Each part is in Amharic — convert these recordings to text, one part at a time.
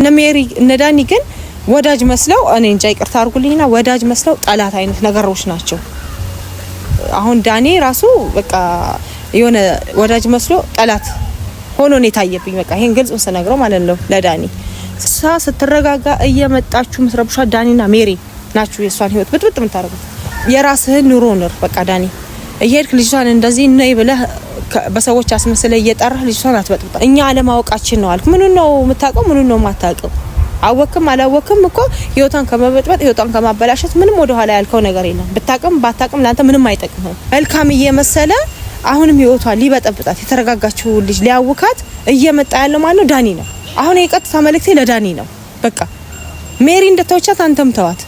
ነሜሪ ነዳኒ ግን ወዳጅ መስለው እኔ እንጃ ይቅርታ አርጉልኝና ወዳጅ መስለው ጠላት አይነት ነገሮች ናቸው። አሁን ዳኒ ራሱ በቃ የሆነ ወዳጅ መስሎ ጠላት ሆኖ ነው የታየብኝ። በቃ ይሄን ግልጽ ሰነግረው ማለት ነው ለዳኒ ስትረጋጋ እየመጣችሁ መስረብሻ ዳኒና ሜሪ ናችሁ የሷን ህይወት ብጥብጥ ምታረጉት። የራስህን ኑሮ ኑር በቃ ዳኒ። እየሄድክ ልጅቷን እንደዚህ ነይ ብለህ በሰዎች አስመስለ እየጠራህ ልጅቷን አትበጥብጣ። እኛ አለማወቃችን ነው አልኩ። ምኑን ነው የምታውቀው? ምኑን ነው የማታውቀው? አወቅም አላወቅም እኮ ህይወታን ከመበጥበጥ ህይወታን ከማበላሸት ምንም ወደ ኋላ ያልከው ነገር የለም። ብታውቅም ባታውቅም ላንተ ምንም አይጠቅምም። መልካም እየመሰለ አሁንም ህይወቷን ሊበጠብጣት የተረጋጋችው ልጅ ሊያውካት እየመጣ ያለው ማለት ነው ዳኒ ነው። አሁን የቀጥታ መልእክቴ ለዳኒ ነው። በቃ ሜሪ እንደተወቻት አንተም ተዋት።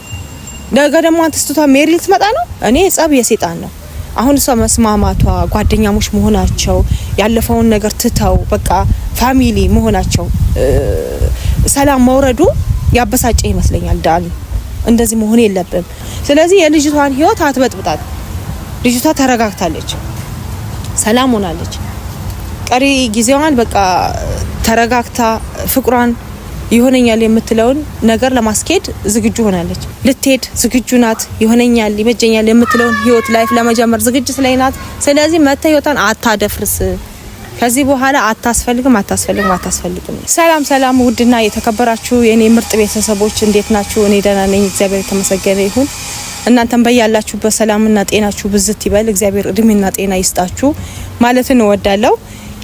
ነገ ደግሞ አንተ ስትቷ ሜሪ ልትመጣ ነው። እኔ ጸብ የሰይጣን ነው። አሁን ሰው መስማማቷ ጓደኛሞች መሆናቸው ያለፈውን ነገር ትተው በቃ ፋሚሊ መሆናቸው ሰላም መውረዱ ያበሳጨ ይመስለኛል ዳኒ። እንደዚህ መሆን የለብም። ስለዚህ የልጅቷን ህይወት አትበጥብጣት። ልጅቷ ተረጋግታለች፣ ሰላም ሆናለች። ቀሪ ጊዜዋን በቃ ተረጋግታ ፍቅሯን ይሆነኛል የምትለውን ነገር ለማስኬድ ዝግጁ ሆናለች። ልትሄድ ዝግጁ ናት። ይሆነኛል ይመጀኛል የምትለውን ህይወት ላይፍ ለመጀመር ዝግጅት ላይ ናት። ስለዚህ መተህይወታን አታደፍርስ። ከዚህ በኋላ አታስፈልግም። ሰላም ውድና የተከበራችሁ የኔ ምርጥ ቤተሰቦች እንዴት ናችሁ? እኔ ደህና ነኝ፣ እግዚአብሔር የተመሰገነ ይሁን። እናንተም በያላችሁበት ሰላምና ጤናችሁ ብዝት ይበል። እግዚአብሔር እድሜና ጤና ይስጣችሁ ማለት ነው እወዳለሁ።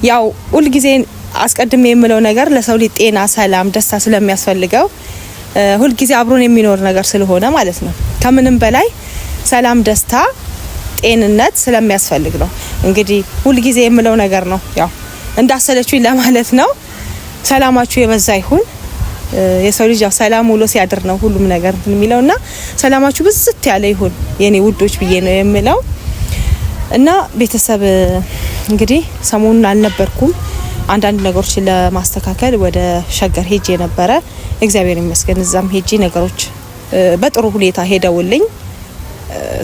ያው ሁሉ ጊዜ አስቀድሜ የምለው ነገር ለሰው ልጅ ጤና፣ ሰላም፣ ደስታ ስለሚያስፈልገው ሁሉ ጊዜ አብሮን የሚኖር ነገር ስለሆነ ማለት ነው። ከምንም በላይ ሰላም፣ ደስታ፣ ጤንነት ስለሚያስፈልግ ነው። እንግዲህ ሁሉ ጊዜ የምለው ነገር ነው። ያው እንዳሰለችኝ ለማለት ነው። ሰላማችሁ የበዛ ይሁን። የሰው ልጅ ያው ሰላም ውሎ ሲያድር ነው ሁሉም ነገር የሚለውና ሰላማችሁ ብዝት ያለ ይሁን የኔ ውዶች ብዬ ነው የምለው። እና ቤተሰብ እንግዲህ ሰሞኑን አልነበርኩም። አንዳንድ ነገሮችን ለማስተካከል ወደ ሸገር ሄጄ ነበረ። እግዚአብሔር ይመስገን እዛም ሄጄ ነገሮች በጥሩ ሁኔታ ሄደውልኝ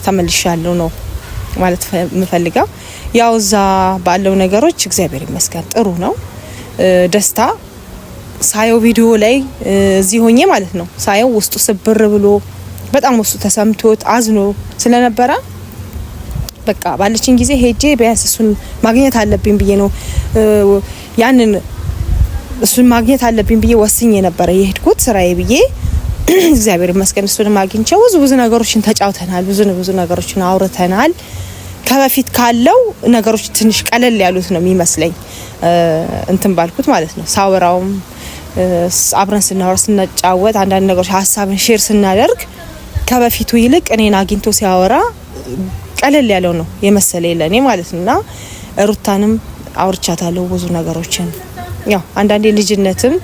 ተመልሻለሁ ነው ማለት የምፈልገው። ያው እዛ ባለው ነገሮች እግዚአብሔር ይመስገን ጥሩ ነው። ደስታ ሳየው ቪዲዮ ላይ እዚህ ሆኜ ማለት ነው ሳየው ውስጡ ስብር ብሎ በጣም ውስጡ ተሰምቶት አዝኖ ስለነበረ በቃ ባለችኝ ጊዜ ሄጄ ቢያንስ እሱን ማግኘት አለብኝ ብዬ ነው ያንን እሱን ማግኘት አለብኝ ብዬ ወስኜ ነበር የሄድኩት ስራዬ ብዬ። እግዚአብሔር ይመስገን እሱን ማግኘቸው ብዙ ነገሮችን ተጫውተናል፣ ብዙ ነገሮችን አውርተናል። ከበፊት ካለው ነገሮች ትንሽ ቀለል ያሉት ነው የሚመስለኝ እንትን ባልኩት ማለት ነው። ሳወራውም አብረን ስናወራ ስንጫወት አንዳንድ ነገሮች ሀሳብን ሼር ስናደርግ ከበፊቱ ይልቅ እኔን አግኝቶ ሲያወራ ቀለል ያለው ነው የመሰለኝ ለኔ ማለት ነውና ሩታንም አውርቻታለሁ ብዙ ነገሮችን። ያው አንዳንዴ ልጅነትም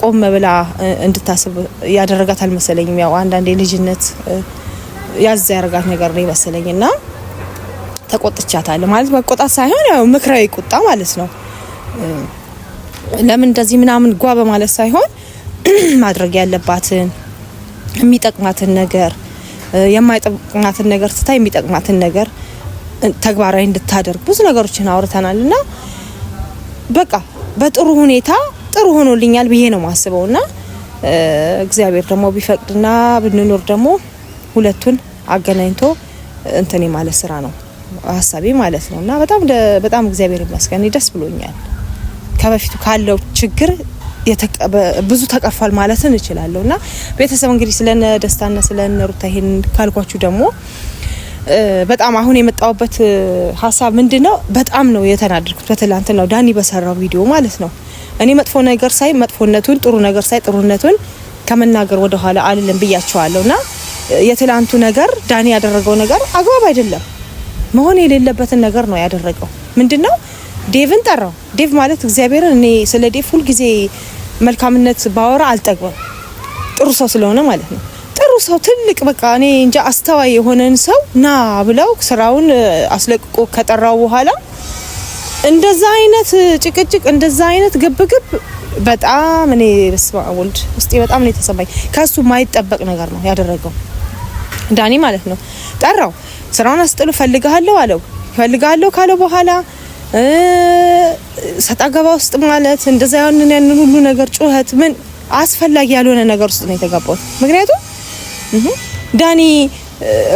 ቆም ብላ እንድታስብ ያደረጋት አልመሰለኝም። ያው አንዳንዴ ልጅነት ያዝ ያረጋት ነገር ነው ይመስለኝና ተቆጥቻታለሁ። ማለት መቆጣት ሳይሆን ያው ምክራዊ ቁጣ ማለት ነው። ለምን እንደዚህ ምናምን ጓ በማለት ሳይሆን ማድረግ ያለባትን የሚጠቅማትን ነገር የማይጠቅማትን ነገር ትታ የሚጠቅማትን ነገር ተግባራዊ እንድታደርግ ብዙ ነገሮችን አውርተናልና በቃ በጥሩ ሁኔታ ጥሩ ሆኖልኛል ብዬ ነው ማስበውና እግዚአብሔር ደግሞ ቢፈቅድና ብንኖር ደግሞ ሁለቱን አገናኝቶ እንተኔ ማለት ስራ ነው ሐሳቤ ማለት ነውና በጣም እግዚአብሔር ይመስገን ደስ ብሎኛል። ከበፊቱ ካለው ችግር ብዙ ተቀርፏል ማለት እንችላለውና ቤተሰብ እንግዲህ ስለነ ደስታና ስለነ ሩታ ይሄን ካልኳችሁ ደግሞ በጣም አሁን የመጣውበት ሐሳብ ምንድነው? በጣም ነው የተናደድኩት በትላንትናው ዳኒ በሰራው ቪዲዮ ማለት ነው። እኔ መጥፎ ነገር ሳይ መጥፎነቱን፣ ጥሩ ነገር ሳይ ጥሩነቱን ከመናገር ወደ ኋላ አልልም ብያቸዋለሁና የትላንቱ ነገር ዳኒ ያደረገው ነገር አግባብ አይደለም። መሆን የሌለበትን ነገር ነው ያደረገው። ምንድነው? ዴቭን ጠራው። ዴቭ ማለት እግዚአብሔርን እኔ ስለ ዴቭ ሁሉ ጊዜ መልካምነት ባወራ አልጠግብም። ጥሩ ሰው ስለሆነ ማለት ነው። ጥሩ ሰው ትልቅ በቃ እኔ እንጃ አስተዋይ የሆነን ሰው ና ብለው ስራውን አስለቅቆ ከጠራው በኋላ እንደዛ አይነት ጭቅጭቅ እንደዛ አይነት ግብግብ በጣም እኔ በስመ አብ ወልድ ውስጤ በጣም ነው የተሰማኝ። ከሱ ማይጠበቅ ነገር ነው ያደረገው ዳኒ ማለት ነው። ጠራው፣ ስራውን አስጥሎ ፈልጋለሁ አለው። ፈልጋለሁ ካለው በኋላ ሰጣገባ ውስጥ ማለት እንደዛ ያንን ሁሉ ነገር ጩኸት ምን አስፈላጊ ያልሆነ ነገር ውስጥ ነው የተጋባው። ምክንያቱም ዳኒ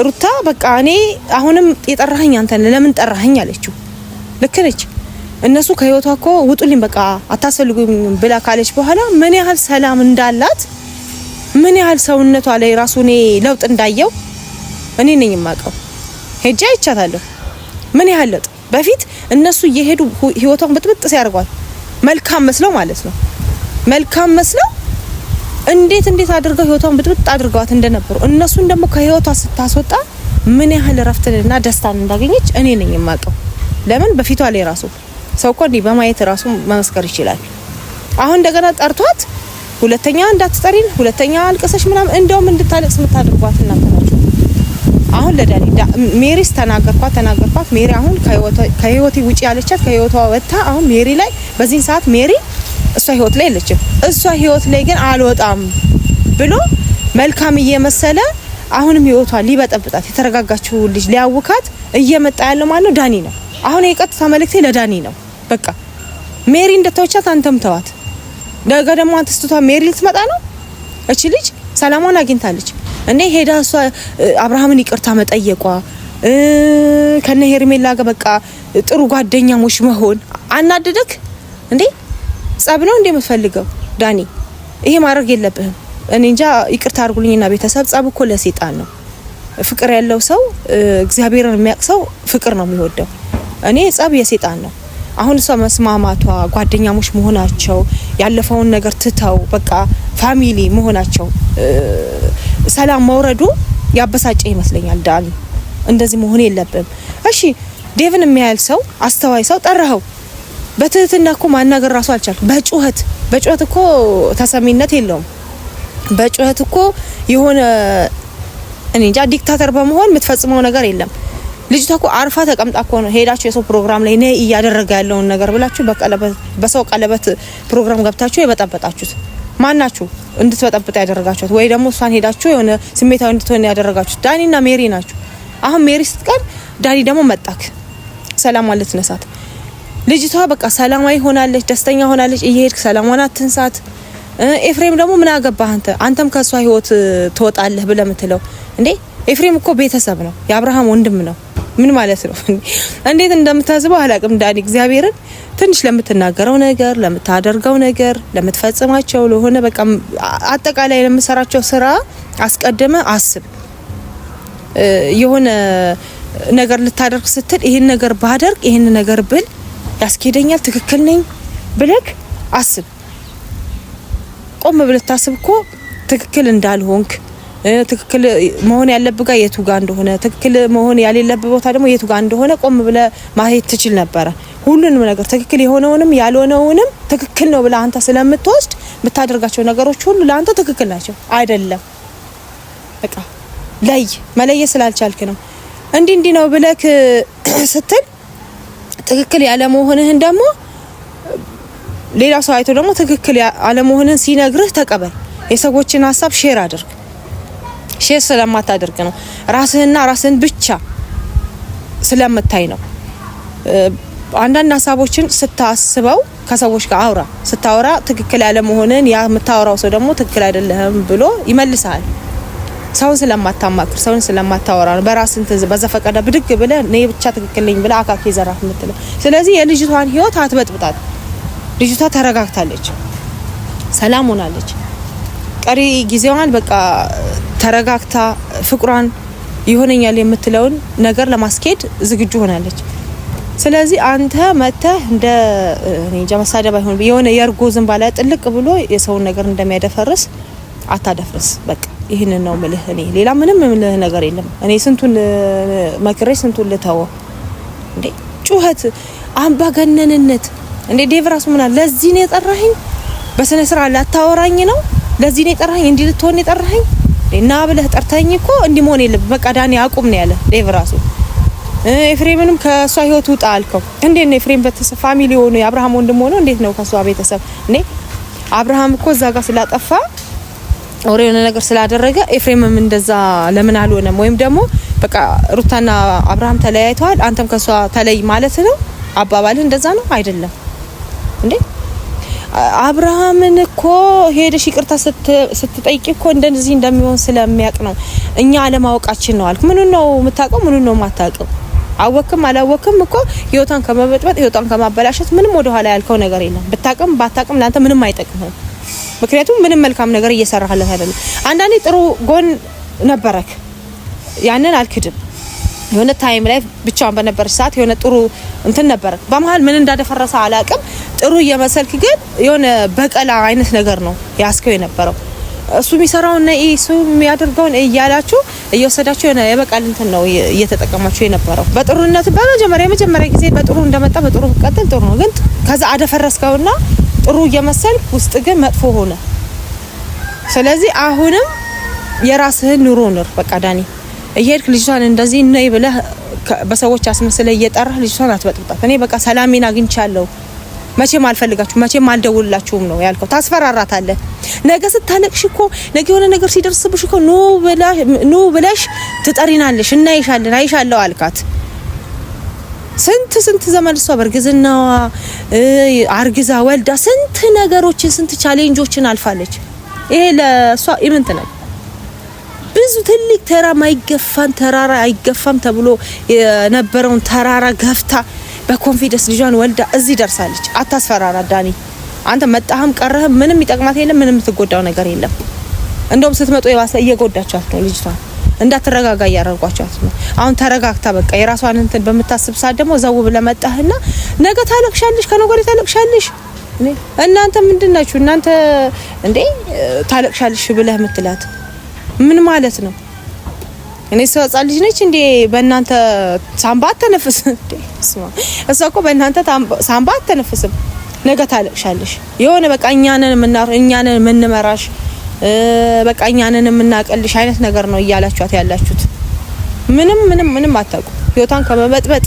ሩታ በቃ እኔ አሁንም የጠራኸኝ አንተ ለምን ጠራኸኝ አለችው። ልክ ነች። እነሱ ከህይወቷ እኮ ውጡልኝ በቃ አታስፈልጉም ብላ ካለች በኋላ ምን ያህል ሰላም እንዳላት ምን ያህል ሰውነቷ ላይ ራሱ እኔ ለውጥ እንዳየው እኔ ነኝ የማውቀው። ሄጄ አይቻታለሁ። ምን ያህል ለውጥ በፊት እነሱ እየሄዱ ህይወቷን ብጥብጥ ሲያርጓት መልካም መስለው ማለት ነው መልካም መስለው እንዴት አድርገው ህይወቷን ብጥብጥ አድርገዋት እንደነበሩ እነሱን ደግሞ ከህይወቷ ስታስወጣ ምን ያህል ረፍትንና ደስታን እንዳገኘች እኔ ነኝ የማውቀው። ለምን በፊቷ ላይ ራሱ ሰው እኮ እንዲህ በማየት ራሱ መመስከር ይችላል። አሁን እንደገና ጠርቷት ሁለተኛ እንዳትጠሪን ሁለተኛ አልቀሰሽ ምናምን እንደውም እንድታለቅስ የምታደርጓት እናንተ ናችሁ። አሁን ለዳኒ ሜሪስ ተናገርኳት ሜሪ አሁን ከህይወቴ ውጪ ያለቻት ከህይወቷ ወጣ። አሁን ሜሪ ላይ በዚህ ሰዓት ሜሪ እሷ ህይወት ላይ የለችም። እሷ ህይወት ላይ ግን አልወጣም ብሎ መልካም እየመሰለ አሁንም ህይወቷ ሊበጠብጣት የተረጋጋችው ልጅ ሊያውካት እየመጣ ያለው ማለት ነው ዳኒ ነው። አሁን የቀጥታ መልእክቴ ለዳኒ ነው። በቃ ሜሪ እንደተወቻት አንተም ተዋት። ነገ ደግሞ አንተ ስትቷ ሜሪ ልትመጣ ነው። እቺ ልጅ ሰላሟን አግኝታለች እንዴ ሄዳ እሷ አብርሃምን ይቅርታ መጠየቋ ከነ ሄርሜላ ጋር በቃ ጥሩ ጓደኛሞች መሆን አናደደክ እንዴ? ጸብ ነው እንዴ የምትፈልገው ዳኒ? ይሄ ማድረግ የለብህም። እኔ እንጃ ይቅርታ አድርጉልኝና ቤተሰብ ጸብ እኮ ለሰይጣን ነው። ፍቅር ያለው ሰው እግዚአብሔርን የሚያቅሰው ፍቅር ነው የሚወደው። እኔ ጸብ የሰይጣን ነው። አሁን እሷ መስማማቷ ጓደኛሞች መሆናቸው ያለፈውን ነገር ትተው በቃ ፋሚሊ መሆናቸው ሰላም መውረዱ ያበሳጨ ይመስለኛል ዳኒ። እንደዚህ መሆን የለብም። እሺ ዴቭን የሚያህል ሰው አስተዋይ ሰው ጠራኸው በትህትና እኮ ማናገር ራሱ አልቻልኩም። በጩኸት እኮ ተሰሚነት የለውም። በጩኸት እኮ የሆነ እኔ እንጃ ዲክታተር በመሆን የምትፈጽመው ነገር የለም። ልጅቷ እኮ አርፋ ተቀምጣ እኮ ነው ሄዳችሁ የሰው ፕሮግራም ላይ ነይ እያደረገ ያለውን ነገር ብላችሁ በሰው ቀለበት ፕሮግራም ገብታችሁ የበጠበጣችሁት ማናችሁ? እንድትበጠብጣ ያደረጋችሁት ወይ ደግሞ እሷን ሄዳችሁ የሆነ ስሜታዊ እንድትሆን ያደረጋችሁት ዳኒና ሜሪ ናችሁ። አሁን ሜሪ ስትቀር ዳኒ ደግሞ መጣክ ሰላም ማለት ነሳት። ልጅቷ በቃ ሰላማዊ ሆናለች፣ ደስተኛ ሆናለች። እየሄድክ ሰላማውን አትንሳት። ኤፍሬም ደግሞ ምን አገባህ አንተም ከሷ ህይወት ትወጣለህ ብለህ የምትለው እንዴ? ኤፍሬም እኮ ቤተሰብ ነው፣ የአብርሃም ወንድም ነው። ምን ማለት ነው? እንዴት እንደምታዝበው አላቅም ዳኒ። እግዚአብሔርን ትንሽ ለምትናገረው ነገር፣ ለምታደርገው ነገር፣ ለምትፈጽማቸው ለሆነ በቃ አጠቃላይ ለምሰራቸው ስራ አስቀድመ አስብ። የሆነ ነገር ልታደርግ ስትል ይሄን ነገር ባደርግ ይሄን ነገር ብል ያስኬደኛል፣ ትክክል ነኝ ብለክ አስብ። ቆም ብለህ ታስብ እኮ ትክክል እንዳልሆንክ ትክክል መሆን ያለብህ ጋር የቱ ጋር እንደሆነ ትክክል መሆን ያሌለብህ ቦታ ደግሞ የቱ ጋር እንደሆነ ቆም ብለህ ማየት ትችል ነበር። ሁሉንም ነገር ትክክል የሆነውንም ያልሆነውንም ትክክል ነው ብለህ አንተ ስለምትወስድ የምታደርጋቸው ነገሮች ሁሉ ለአንተ ትክክል ናቸው አይደለም። በቃ መለየት ስላልቻልክ ነው። እንዲህ ነው ብለክ ስትል ትክክል ያለ መሆንህን ደግሞ ሌላ ሰው አይቶ ደግሞ ትክክል ያለ መሆንህን ሲነግርህ ተቀበል። የሰዎችን ሀሳብ ሼር አድርግ። ሼር ስለማታደርግ ነው ራስህን ብቻ ስለምታይ ነው። አንዳንድ ሀሳቦችን ስታስበው ከሰዎች ጋር ስታወራ ትክክል ያለ መሆንህን ያ የምታወራው ሰው ደግሞ ትክክል አይደለም ብሎ ይመልሳል። ሰውን ስለማታማክር ሰውን ስለማታወራ ነው በራስህ በዘፈቀደ ብድግ ብለህ እኔ ብቻ ትክክል ነኝ ብለህ አካኪ ዘራፍ የምትለው። ስለዚህ የልጅቷን ህይወት አትበጥብጣት። ልጅቷ ተረጋግታለች፣ ሰላም ሆናለች። ቀሪ ጊዜዋን በቃ ተረጋግታ ፍቅሯን ይሆነኛል የምትለውን ነገር ለማስኬድ ዝግጁ ሆናለች። ስለዚህ አንተ መተህ እንደ እንጃ መሳደብ አይሆን የሆነ የርጎ ዝንባላ ጥልቅ ብሎ የሰውን ነገር እንደሚያደፈርስ አታደፍርስ። በቃ ይሄንን ነው ምልህ። እኔ ሌላ ምንም ምልህ ነገር የለም። እኔ ስንቱን መክሬ ስንቱን ልተወው እንዴ? ጩኸት፣ አምባገነንነት እንዴ? ዴቭ ራሱ ምን አለ? ለዚህ ነው የጠራኸኝ? በስነ ስርዓት ላታወራኝ ነው? ለዚህ ነው የጠራኸኝ? እንዲህ ልትሆን የጠራኸኝ እና ብለህ ጠርተኸኝ እኮ እንዲህ መሆን የለብህ። በቃ ዳኒ አቁም ነው ያለ ዴቭ ራሱ። ኤፍሬምንም ከሷ ህይወት ውጣ አልከው። እንዴት ነው ኤፍሬም ቤተሰብ ፋሚሊ ሆኖ የአብርሃም ወንድም ሆኖ እንዴት ነው ከሷ ቤተሰብ? እንዴ አብርሃም እኮ እዛ ጋር ስላጠፋ ኦሬ የሆነ ነገር ስላደረገ ኤፍሬምም እንደዛ ለምን አልሆነም? ወይም ደግሞ በቃ ሩታና አብርሃም ተለያይተዋል አንተም ከሷ ተለይ ማለት ነው? አባባል እንደዛ ነው አይደለም እንዴ? አብርሃምን እኮ ሄደሽ ይቅርታ ስትጠይቂ እኮ እንደዚህ እንደሚሆን ስለሚያውቅ ነው። እኛ አለማወቃችን ነው አልኩ። ምኑን ነው የምታውቀው? ምኑን ነው የማታውቀው? አወቅም አላወቅም እኮ ህይወታን ከመበጥበጥ ህይወታን ከማበላሸት ምንም ወደ ኋላ ያልከው ነገር የለም። ብታውቅም ባታውቅም ላንተ ምንም አይጠቅምም። ምክንያቱም ምንም መልካም ነገር እየሰራህለት አይደለም። አንዳንዴ ጥሩ ጎን ነበረክ፣ ያንን አልክድም። የሆነ ታይም ላይ ብቻውን በነበርሽ ሰዓት የሆነ ጥሩ እንትን ነበር። በመሃል ምን እንዳደፈረሰ አላቅም። ጥሩ እየመሰልክ ግን የሆነ በቀላ አይነት ነገር ነው ያስከው የነበረው። እሱ የሚሰራው እና እሱ የሚያደርገው እያላችሁ እየወሰዳችሁ የሆነ የበቀል እንትን ነው እየተጠቀማችሁ የነበረው። በጥሩነት በመጀመሪያ ጊዜ በጥሩ እንደመጣ በጥሩ ቀጥል ጥሩ ነው። ግን ከዛ አደፈረስከውና ጥሩ እየመሰልክ ውስጥ ግን መጥፎ ሆነ። ስለዚህ አሁንም የራስህን ኑሮ ኑር። በቃ ዳኒ እየሄድክ ልጅቷን እንደዚህ ነይ ብለህ በሰዎች አስመስለ እየጠራህ ልጅቷን አትበጥብጣት። እኔ በቃ ሰላሜን አግኝቻለሁ፣ መቼም አልፈልጋችሁ፣ መቼም አልደውልላችሁም ነው ያልከው። ታስፈራራታለህ። ነገ ስታለቅሽ እኮ ነገ የሆነ ነገር ሲደርስብሽ እኮ ኑ ብለሽ ትጠሪናለሽ፣ እናይሻለን፣ አይሻለሁ አልካት። ስንት ዘመን እሷ በርግዝናዋ አርግዛ ወልዳ ስንት ነገሮችን ስንት ቻሌንጆችን አልፋለች። ይሄ ለሷ ኢምንት ነው። ብዙ ትልቅ ተራራ አይገፋም ተብሎ የነበረውን ተራራ ገፍታ በኮንፊደንስ ልጇን ወልዳ እዚህ ደርሳለች። አታስፈራራ ዳኒ። አንተ መጣህም ቀረህም ምንም ይጠቅማት የለም፣ ምንም ትጎዳው ነገር የለም። እንደውም ስትመጡ የባሰ እየጎዳቻት ነው ልጅቷን። እንዳትረጋጋ እያደረጓቻት ነው። አሁን ተረጋግታ በቃ የራሷን እንትን በምታስብ ሰዓት ደግሞ ዘው ብለህ መጣህና ነገ ታለቅሻለሽ፣ ከነገ ወዲያ ታለቅሻለሽ። እናንተ ምንድናችሁ እናንተ እንዴ? ታለቅሻለሽ ብለህ ምትላት ምን ማለት ነው? እኔ ሰው ልጅ ነች እንዴ? በእናንተ ሳምባ አትተነፍስ እንዴ? እሷ እኮ በእናንተ ሳምባ አትተነፍስም። ነገ ታለቅሻለሽ። የሆነ በቃ እኛንን የምንመራሽ በቃ እኛንን የምናቀልሽ አይነት ነገር ነው እያላችኋት ያላችሁት። ምንም አታውቁ። ህይወታን ከመበጥበጥ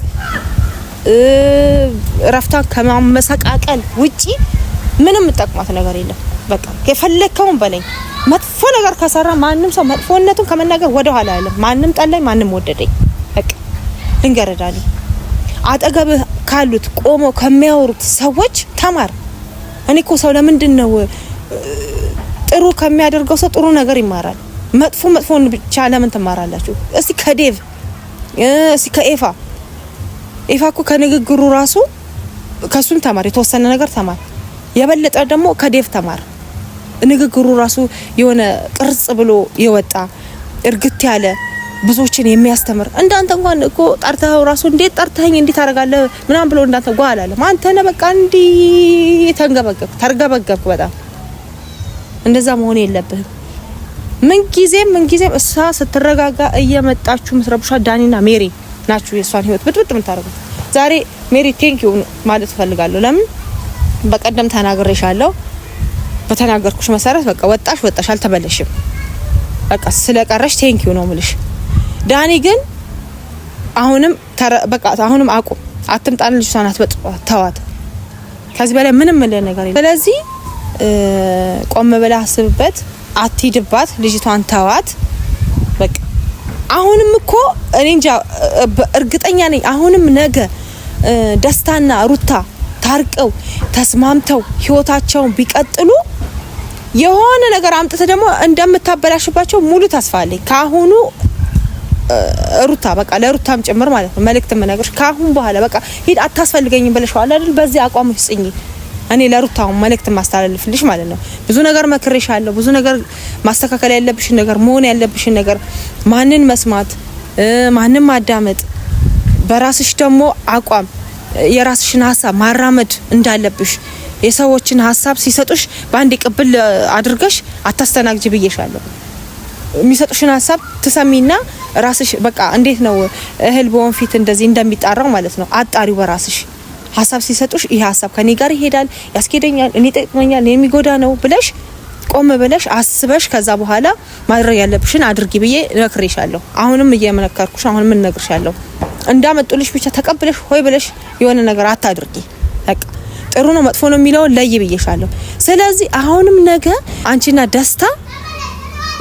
ረፍታን ከማመሰቃቀል ውጪ ምንም ጠቅማት ነገር የለም። በቃ የፈለከውን በለኝ። መጥፎ ነገር ከሰራ ማንም ሰው መጥፎነቱን ከመናገር ወደ ኋላ አይደለም። ማንም ጠላኝ ማንም ወደደኝ በቃ ልንገርዳኒ አጠገብህ ካሉት ቆሞ ከሚያወሩት ሰዎች ተማር። እኔ እኮ ሰው ለምንድን ነው ጥሩ ከሚያደርገው ሰው ጥሩ ነገር ይማራል። መጥፎን ብቻ ለምን ትማራላችሁ? እስቲ ከዴቭ እስቲ ከኤፋ እኮ ከንግግሩ ራሱ ከሱም ተማር፣ የተወሰነ ነገር ተማር። የበለጠ ደግሞ ከዴቭ ተማር። ንግግሩ ራሱ የሆነ ቅርጽ ብሎ የወጣ እርግት ያለ ብዙዎችን የሚያስተምር እንዳንተ እንኳን እኮ ጠርተው ራሱ እንዴት ጠርተኸኝ እንዴት አደርጋለሁ ምናምን ብሎ እንዳንተ ጓል አለ። አንተ ነህ በቃ እንዲ ተርገበገብክ በጣም እንደዛ መሆን የለብህም። ምን ጊዜም እሷ ስትረጋጋ እየመጣችሁ መስረብሻ ዳኒና ሜሪ ናችሁ የሷን ህይወት ብጥብጥ ምታረጉት። ዛሬ ሜሪ ቴንክ ዩ ማለት ፈልጋለሁ። ለምን በቀደም ተናግሬሻለሁ። በተናገርኩሽ መሰረት በቃ ወጣሽ አልተበለሽም። በቃ ስለቀረሽ ቴንክ ዩ ነው ምልሽ። ዳኒ ግን አሁንም አቁም። አትምጣን ልጅቷን አትበጥባት፣ ተዋት። ከዚህ በላይ ምንም ነገር የለም። ስለዚህ ቆም ብለህ አስብበት፣ አትሂድባት፣ ልጅቷን ተዋት። በቃ አሁንም እኮ እኔ እንጃ እርግጠኛ ነኝ አሁንም ነገ ደስታና ሩታ ታርቀው ተስማምተው ህይወታቸውን ቢቀጥሉ የሆነ ነገር አምጥተ ደግሞ እንደምታበላሽባቸው ሙሉ ተስፋ አለኝ። ካሁኑ ሩታ በቃ ለሩታም ጭምር ማለት ነው መልእክት መናገርሽ ካሁን በኋላ በቃ ሂድ አታስፈልገኝም ብለሽዋል አይደል? በዚህ አቋም ፍጽኝ። እኔ ለሩታው መልእክት ማስተላለፍልሽ ማለት ነው። ብዙ ነገር መክሬሻለሁ። ብዙ ነገር ማስተካከል ያለብሽን ነገር መሆን ያለብሽን ነገር ማንን መስማት ማንን ማዳመጥ በራስሽ ደግሞ አቋም የራስሽን ሀሳብ ማራመድ እንዳለብሽ የሰዎችን ሀሳብ ሲሰጡሽ በአንድ ቅብል አድርገሽ አታስተናግጂ ብዬሻለሁ። የሚሰጡሽን ሀሳብ ትሰሚና ራስሽ በቃ እንዴት ነው እህል በወንፊት እንደዚህ እንደሚጣራው ማለት ነው አጣሪው በራስሽ ሀሳብ ሲሰጡሽ ይሄ ሀሳብ ከኔ ጋር ይሄዳል፣ ያስኬደኛል፣ እኔ ጠቅመኛል፣ የሚጎዳ ነው ብለሽ ቆም ብለሽ አስበሽ ከዛ በኋላ ማድረግ ያለብሽን አድርጊ ብዬ ነክሬሻለሁ። አሁንም እየመነከርኩሽ አሁንም እነግርሻለሁ። እንዳመጡልሽ ብቻ ተቀብለሽ ሆይ ብለሽ የሆነ ነገር አታድርጊ። በቃ ጥሩ ነው መጥፎ ነው የሚለው ለይ ብዬሻለሁ። ስለዚህ አሁንም ነገ አንቺና ደስታ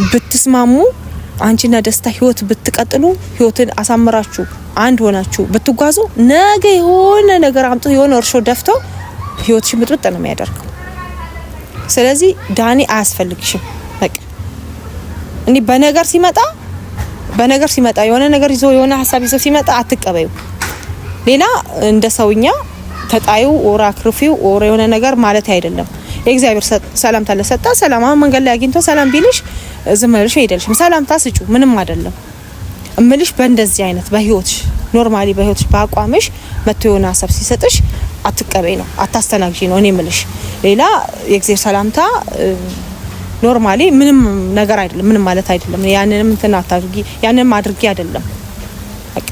ብትስማሙ አንቺና ደስታ ህይወት ብትቀጥሉ ህይወትን አሳምራችሁ አንድ ሆናችሁ ብትጓዙ ነገ የሆነ ነገር አምጡ የሆነ እርሾ ደፍቶ ህይወትሽን ብጥብጥ ነው የሚያደርገው። ስለዚህ ዳኒ አያስፈልግሽም። በቃ እኔ በነገር ሲመጣ የሆነ ነገር ይዞ የሆነ ሐሳብ ይዞ ሲመጣ አትቀበዩ። ሌላ እንደ ሰውኛ ተጣዩ ኦራ ክርፊው ኦራ የሆነ ነገር ማለት አይደለም። የእግዚአብሔር ሰላም ታለሰጣ ሰላም መንገድ ላይ አግኝቶ ሰላም ቢልሽ ዝም ብለሽ አይደልሽም። ሰላም ታስጩ ምንም አይደለም እምልሽ። በእንደዚህ አይነት በህይወትሽ ኖርማሊ በህይወትሽ ባቋምሽ መጥቶ የሆነ ሐሳብ ሲሰጥሽ አትቀበይ ነው አታስተናግጂ ነው እኔ እምልሽ። ሌላ የእግዚአብሔር ሰላምታ ኖርማሊ ምንም ነገር አይደለም ምንም ማለት አይደለም። ያንንም እንትን አታድርጊ ያንንም አድርጊ አይደለም በቃ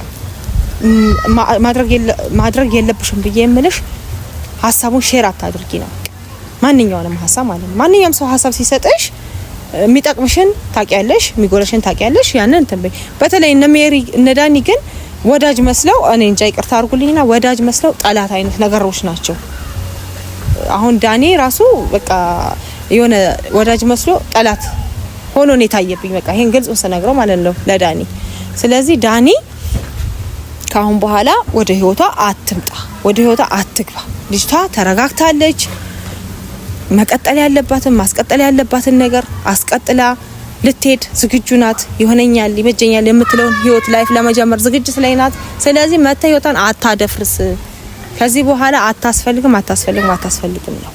ማድረግ የለብሽም ብዬ እምልሽ ሐሳቡን ሼር አታድርጊ ነው። ማንኛውንም ሐሳብ ማለት ነው ማንኛውም ሰው ሐሳብ ሲሰጥሽ የሚጠቅምሽን ታቂያለሽ የሚጎለሽን ታቂያለሽ ያንን እንትን በይ። በተለይ እነ ሜሪ እነ ዳኒ ግን ወዳጅ መስለው እኔ እንጃ ይቅርታ አድርጉልኝና ወዳጅ መስለው ጠላት አይነት ነገሮች ናቸው። አሁን ዳኒ ራሱ በቃ የሆነ ወዳጅ መስሎ ጠላት ሆኖ ነው የታየብኝ። በቃ ይሄን ግልጽ ወሰነግረው ማለት ነው ለዳኒ። ስለዚህ ዳኒ ካሁን በኋላ ወደ ህይወቷ አትምጣ፣ ወደ ህይወቷ አትግባ። ልጅቷ ተረጋግታለች። መቀጠል ያለባትን ማስቀጠል ያለባትን ነገር አስቀጥላ ልትሄድ ዝግጁ ናት። ይሆነኛል ይበጀኛል የምትለውን ህይወት ላይፍ ለመጀመር ዝግጅት ላይ ናት። ስለዚህ መተ ህይወቷን አታደፍርስ። ከዚህ በኋላ አታስፈልግም ነው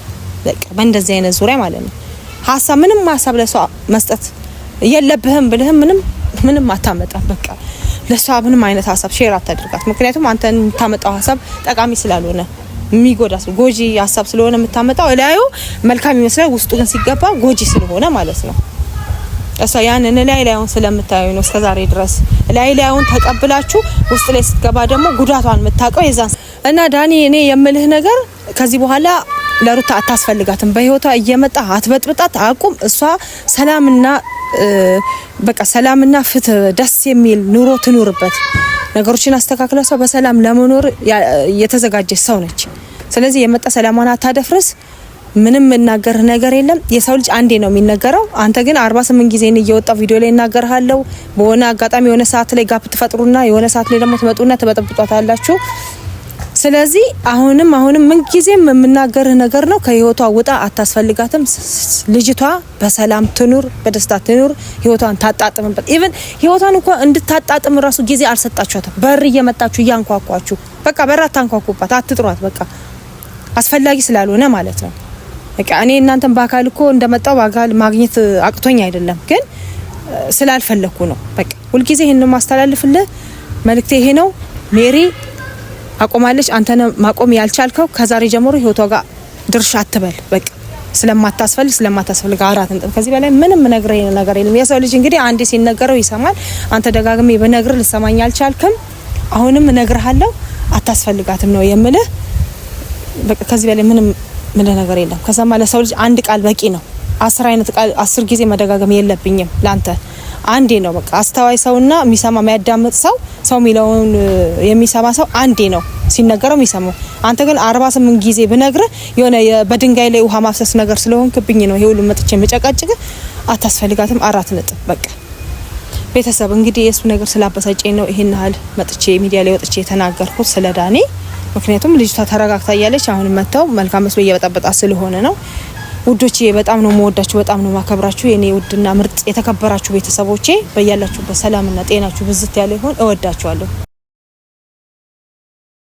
በቃ በእንደዚህ አይነት ዙሪያ ማለት ነው። ምንም ሐሳብ ለሷ መስጠት የለብህም ብለህም ምንም አታመጣም። በቃ ለሷ ምንም አይነት ሐሳብ ሼር አታድርጋት። ምክንያቱም አንተ የምታመጣው ሐሳብ ጠቃሚ ስላልሆነ የሚጎዳስ ጎጂ ሐሳብ ስለሆነ የምታመጣው ላዩ መልካም ይመስላል፣ ውስጡ ግን ሲገባ ጎጂ ስለሆነ ማለት ነው። እሷ ያንን ላዩን ስለምታዩ ነው እስከዛሬ ድረስ ላዩን ተቀብላችሁ ውስጥ ላይ ስትገባ ደግሞ ጉዳቷን የምታውቀው የዛን እና ዳኒ እኔ የምልህ ነገር ከዚህ በኋላ ለሩታ አታስፈልጋትም። በህይወቷ እየመጣ አትበጥብጣት፣ አቁም። እሷ ሰላምና ፍትህ ደስ የሚል ኑሮ ትኑርበት። ነገሮችን አስተካክላ ሰው በሰላም ለመኖር የተዘጋጀች ሰው ነች። ስለዚህ የመጣ ሰላማን አታደፍርስ። ምንም እናገር ነገር የለም። የሰው ልጅ አንዴ ነው የሚነገረው። አንተ ግን 48 ጊዜ ነው እየወጣው ቪዲዮ ላይ እናገርሃለሁ። በሆነ አጋጣሚ የሆነ ሰዓት ላይ ጋፕ ትፈጥሩና የሆነ ሰዓት ላይ ደግሞ ትመጡና ተበጠብጧታላችሁ። ስለዚህ አሁንም ምን ጊዜም የምናገርህ ነገር ነው። ከህይወቷ ውጣ፣ አታስፈልጋትም። ልጅቷ በሰላም ትኑር፣ በደስታ ትኑር፣ ህይወቷን ታጣጥምበት። ኢቭን ህይወቷን እንኳን እንድታጣጥም ራሱ ጊዜ አልሰጣችኋትም። በር እየመጣችሁ እያንኳኳችሁ በቃ በር አታንኳኩባት፣ አትጥሯት። በቃ አስፈላጊ ስላልሆነ ማለት ነው። በቃ እኔ እናንተን በአካል እኮ እንደመጣው በአካል ማግኘት አቅቶኝ አይደለም፣ ግን ስላልፈለኩ ነው። በቃ ሁልጊዜ ይሄን ማስተላልፍልህ መልእክቴ ይሄ ነው። ሜሪ አቆማለች። አንተ ማቆም ያልቻልከው ከዛሬ ጀምሮ ህይወቷ ጋር ድርሻ አትበል። በቃ ስለማታስፈልግ አራት እንትን ከዚህ በላይ ምንም ነገር የለም። የሰው ልጅ እንግዲህ አንዴ ሲነገረው ይሰማል። አንተ ደጋግሜ በነግር ልሰማኝ አልቻልክም። አሁንም እነግርሃለሁ አታስፈልጋትም ነው የምልህ። በቃ ከዚህ በላይ ምንም ነገር የለም። ከሰማ ለሰው ልጅ አንድ ቃል በቂ ነው። 10 አይነት ቃል 10 ጊዜ መደጋገም የለብኝም ላንተ አንዴ ነው። በቃ አስተዋይ ሰውና የሚሰማ የሚያዳምጥ ሰው ሚለውን የሚሰማ ሰው አንዴ ነው ሲነገረው የሚሰማው። አንተ ግን 48 ጊዜ ብነግር የሆነ በድንጋይ ላይ ውሃ ማፍሰስ ነገር ስለሆንክብኝ ነው ይሄ ሁሉ መጥቼ መጨቃጭቅ። አታስፈልጋትም 4 ነጥብ። በቃ ቤተሰብ እንግዲህ የሱ ነገር ስላበሳጨኝ ነው ይሄን ያህል መጥቼ ሚዲያ ላይ ወጥቼ የተናገርኩት ስለ ዳኒ። ምክንያቱም ልጅቷ ተረጋግታ ያለች አሁን መተው መልካም መስሎ እየበጣበጣ ስለሆነ ነው። ውዶቼ በጣም ነው የምወዳችሁ፣ በጣም ነው ማከብራችሁ። የኔ ውድና ምርጥ የተከበራችሁ ቤተሰቦቼ በያላችሁበት ሰላምና ጤናችሁ ብዝት ያለ ይሁን። እወዳችኋለሁ።